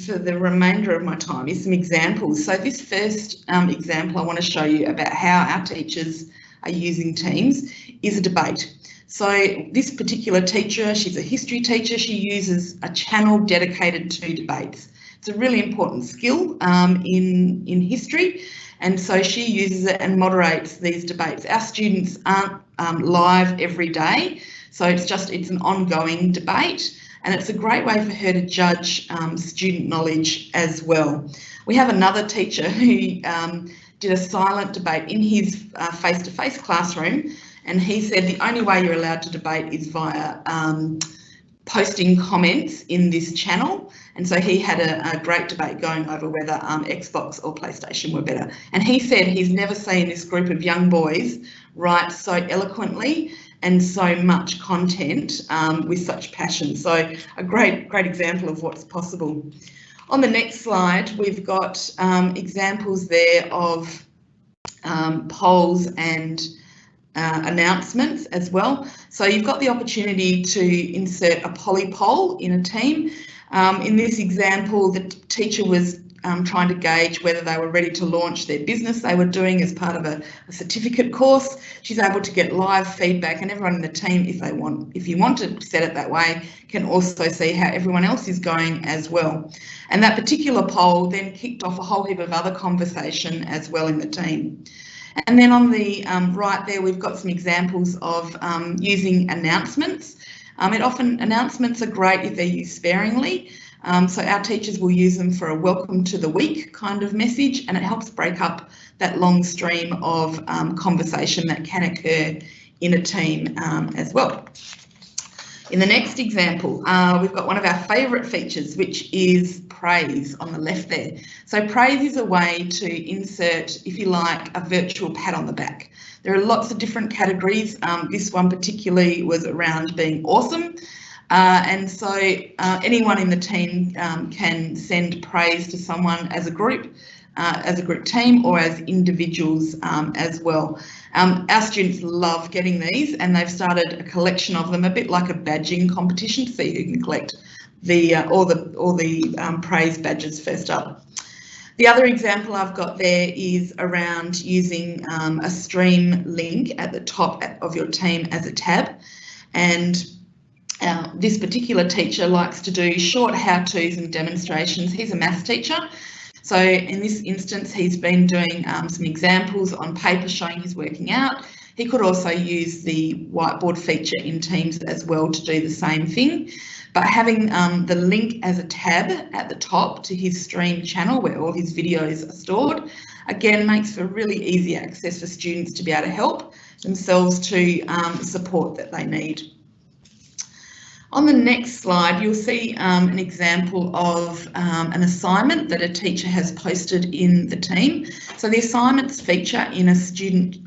B: for the remainder of my time is some examples. So this first example I want to show you about how our teachers are using Teams is a debate. So this particular teacher, she's a history teacher, she uses a channel dedicated to debates. It's a really important skill in history, and so she uses it and moderates these debates. Our students aren't live every day, so it's an ongoing debate. And it's a great way for her to judge student knowledge as well. We have another teacher who did a silent debate in his face-to-face classroom, and he said the only way you're allowed to debate is via posting comments in this channel. And so he had a great debate going over whether Xbox or PlayStation were better. And he said he's never seen this group of young boys write so eloquently and so much content with such passion. So a great example of what's possible. On the next slide, we've got examples there of polls and announcements as well. So you've got the opportunity to insert a poly poll in a team. In this example, the teacher was trying to gauge whether they were ready to launch their business they were doing as part of a certificate course. She's able to get live feedback, and everyone in the team, if you want to set it that way, can also see how everyone else is going as well. And that particular poll then kicked off a whole heap of other conversation as well in the team. And then on the right there, we've got some examples of using announcements. Announcements are great if they're used sparingly. So our teachers will use them for a welcome to the week kind of message, and it helps break up that long stream of conversation that can occur in a team as well. In the next example, we've got one of our favourite features, which is praise on the left there. So praise is a way to insert, if you like, a virtual pat on the back. There are lots of different categories. This one particularly was around being awesome. And so anyone in the team can send praise to someone as a group team, or as individuals as well. Our students love getting these, and they've started a collection of them, a bit like a badging competition, to see who can collect all the praise badges first up. The other example I've got there is around using a stream link at the top of your team as a tab, and this particular teacher likes to do short how-tos and demonstrations. He's a maths teacher. So in this instance, he's been doing some examples on paper showing he's working out. He could also use the whiteboard feature in Teams as well to do the same thing. But having the link as a tab at the top to his stream channel where all his videos are stored, again, makes for really easy access for students to be able to help themselves to the support that they need. On the next slide, you'll see an example of an assignment that a teacher has posted in the team. So the assignments feature in a student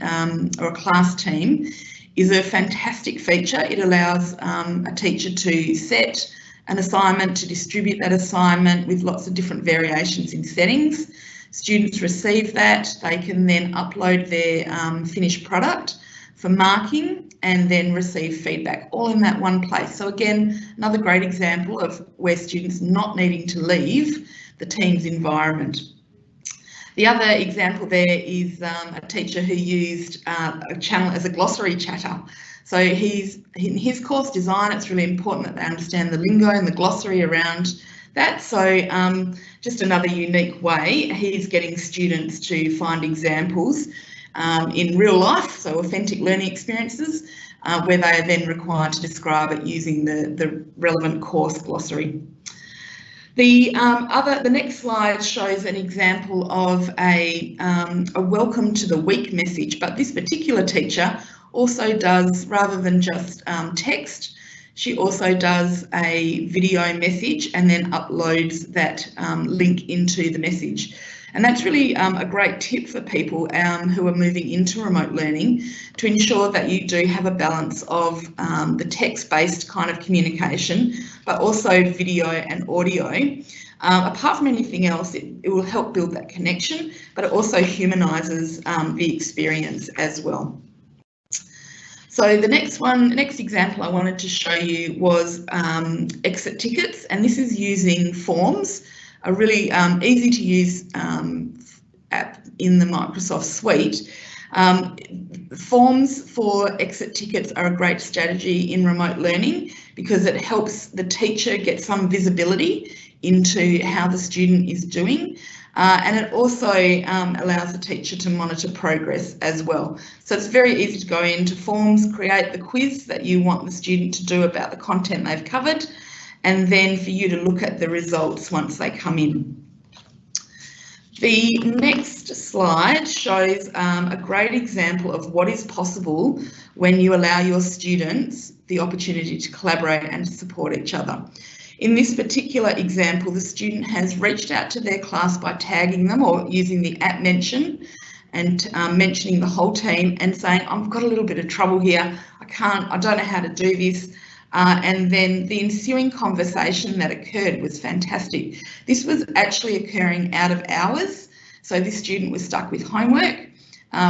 B: or a class team is a fantastic feature. It allows a teacher to set an assignment, to distribute that assignment with lots of different variations in settings. Students receive that, they can then upload their finished product for marking and then receive feedback, all in that one place. So again, another great example of where students not needing to leave the Teams environment. The other example there is a teacher who used a channel as a glossary chatter. So in his course design, it's really important that they understand the lingo and the glossary around that. So just another unique way he's getting students to find examples in real life, so authentic learning experiences, where they are then required to describe it using the relevant course glossary. The next slide shows an example of a welcome to the week message, but this particular teacher also does, rather than just text, she also does a video message and then uploads that link into the message. And that's really a great tip for people who are moving into remote learning, to ensure that you do have a balance of the text-based kind of communication, but also video and audio. Apart from anything else, it will help build that connection, but it also humanises the experience as well. So the next example I wanted to show you was exit tickets, and this is using forms. A really easy to use app in the Microsoft suite. Forms for exit tickets are a great strategy in remote learning because it helps the teacher get some visibility into how the student is doing, and it also allows the teacher to monitor progress as well. So it's very easy to go into forms, create the quiz that you want the student to do about the content they've covered, and then for you to look at the results once they come in. The next slide shows a great example of what is possible when you allow your students the opportunity to collaborate and to support each other. In this particular example, the student has reached out to their class by tagging them or using the @mention and mentioning the whole team and saying, I've got a little bit of trouble here, I don't know how to do this. And then the ensuing conversation that occurred was fantastic. This was actually occurring out of hours. So this student was stuck with homework.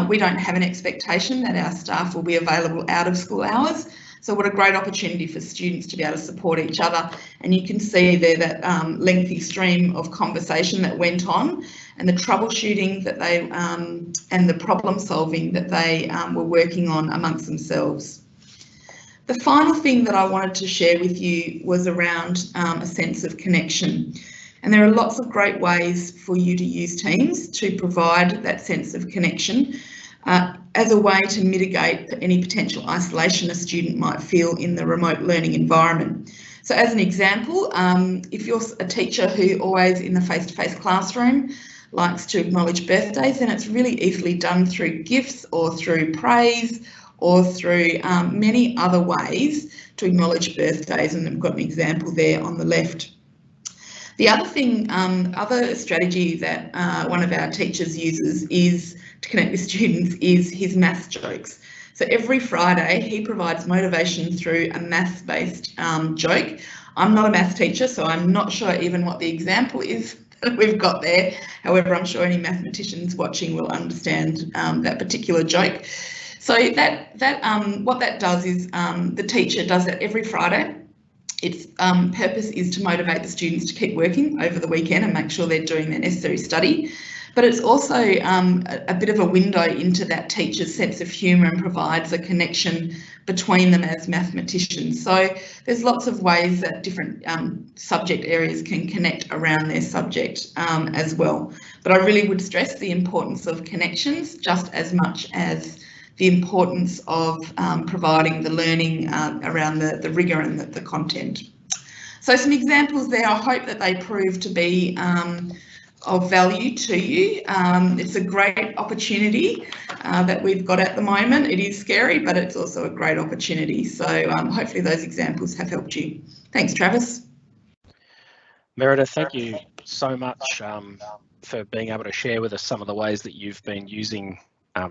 B: We don't have an expectation that our staff will be available out of school hours. So what a great opportunity for students to be able to support each other. And you can see there that lengthy stream of conversation that went on, and the troubleshooting that they and the problem solving that they were working on amongst themselves. The final thing that I wanted to share with you was around a sense of connection. And there are lots of great ways for you to use Teams to provide that sense of connection as a way to mitigate any potential isolation a student might feel in the remote learning environment. So as an example, if you're a teacher who always in the face-to-face classroom likes to acknowledge birthdays, then it's really easily done through gifts or through praise or through many other ways to acknowledge birthdays, and we've got an example there on the left. The other thing, other strategy that one of our teachers uses is to connect with students is his maths jokes. So every Friday he provides motivation through a maths-based joke. I'm not a maths teacher, so I'm not sure even what the example is that we've got there. However, I'm sure any mathematicians watching will understand that particular joke. So what that does is the teacher does it every Friday. Its purpose is to motivate the students to keep working over the weekend and make sure they're doing their necessary study. But it's also a bit of a window into that teacher's sense of humour and provides a connection between them as mathematicians. So there's lots of ways that different subject areas can connect around their subject as well. But I really would stress the importance of connections just as much as the importance of providing the learning around the rigour and the content. So some examples there, I hope that they prove to be of value to you. It's a great opportunity that we've got at the moment. It is scary, but it's also a great opportunity. So hopefully those examples have helped you. Thanks, Travis.
A: Meredith, thank you so much for being able to share with us some of the ways that you've been using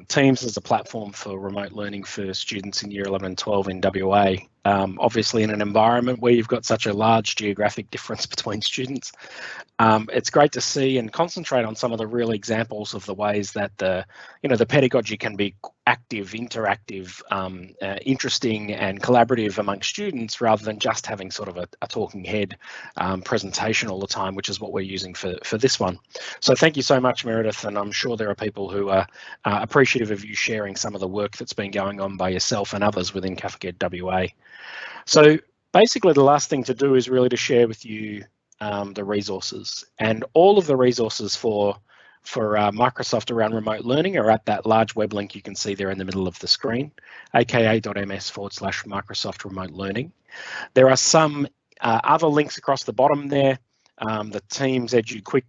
A: Teams as a platform for remote learning for students in Year 11 and 12 in WA. Obviously in an environment where you've got such a large geographic difference between students, it's great to see and concentrate on some of the real examples of the ways that the pedagogy can be active, interactive, interesting and collaborative amongst students rather than just having sort of a talking head presentation all the time, which is what we're using for this one. So thank you so much, Meredith, and I'm sure there are people who are appreciative of you sharing some of the work that's been going on by yourself and others within CAFCED WA. So basically the last thing to do is really to share with you the resources, and all of the resources for Microsoft around remote learning are at that large web link you can see there in the middle of the screen, aka.ms/Microsoft Remote Learning. There are some other links across the bottom there, the Teams Edu Quick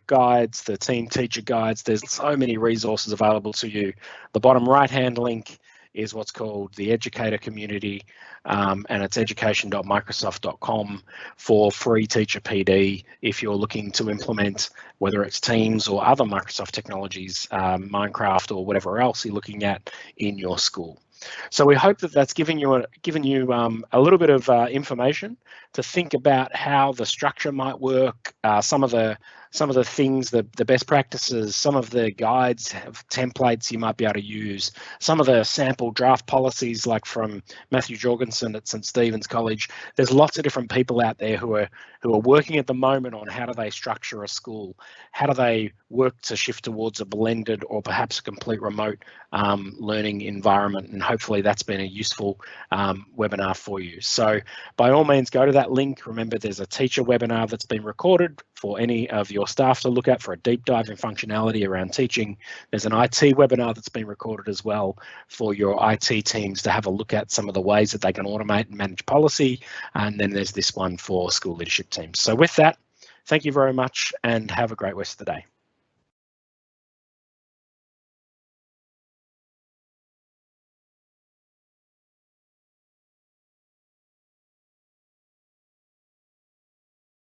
A: guides, the Team Teacher guides. There's so many resources available to you. The bottom right-hand link is what's called the educator community, and it's education.microsoft.com for free teacher PD if you're looking to implement, whether it's Teams or other Microsoft technologies, Minecraft or whatever else you're looking at in your school. So we hope that that's given you a little bit of information to think about how the structure might work, some of the things, the best practices, some of the guides, templates you might be able to use, some of the sample draft policies like from Matthew Jorgensen at St Stephen's College. There's lots of different people out there who are working at the moment on how do they structure a school, how do they work to shift towards a blended or perhaps a complete remote learning environment, and hopefully that's been a useful webinar for you. So by all means go to that link. Remember, there's a teacher webinar that's been recorded for any of your staff to look at for a deep dive in functionality around teaching. There's an IT webinar that's been recorded as well for your IT teams to have a look at some of the ways that they can automate and manage policy. And then there's this one for school leadership teams. So with that, thank you very much and have a great rest of the day.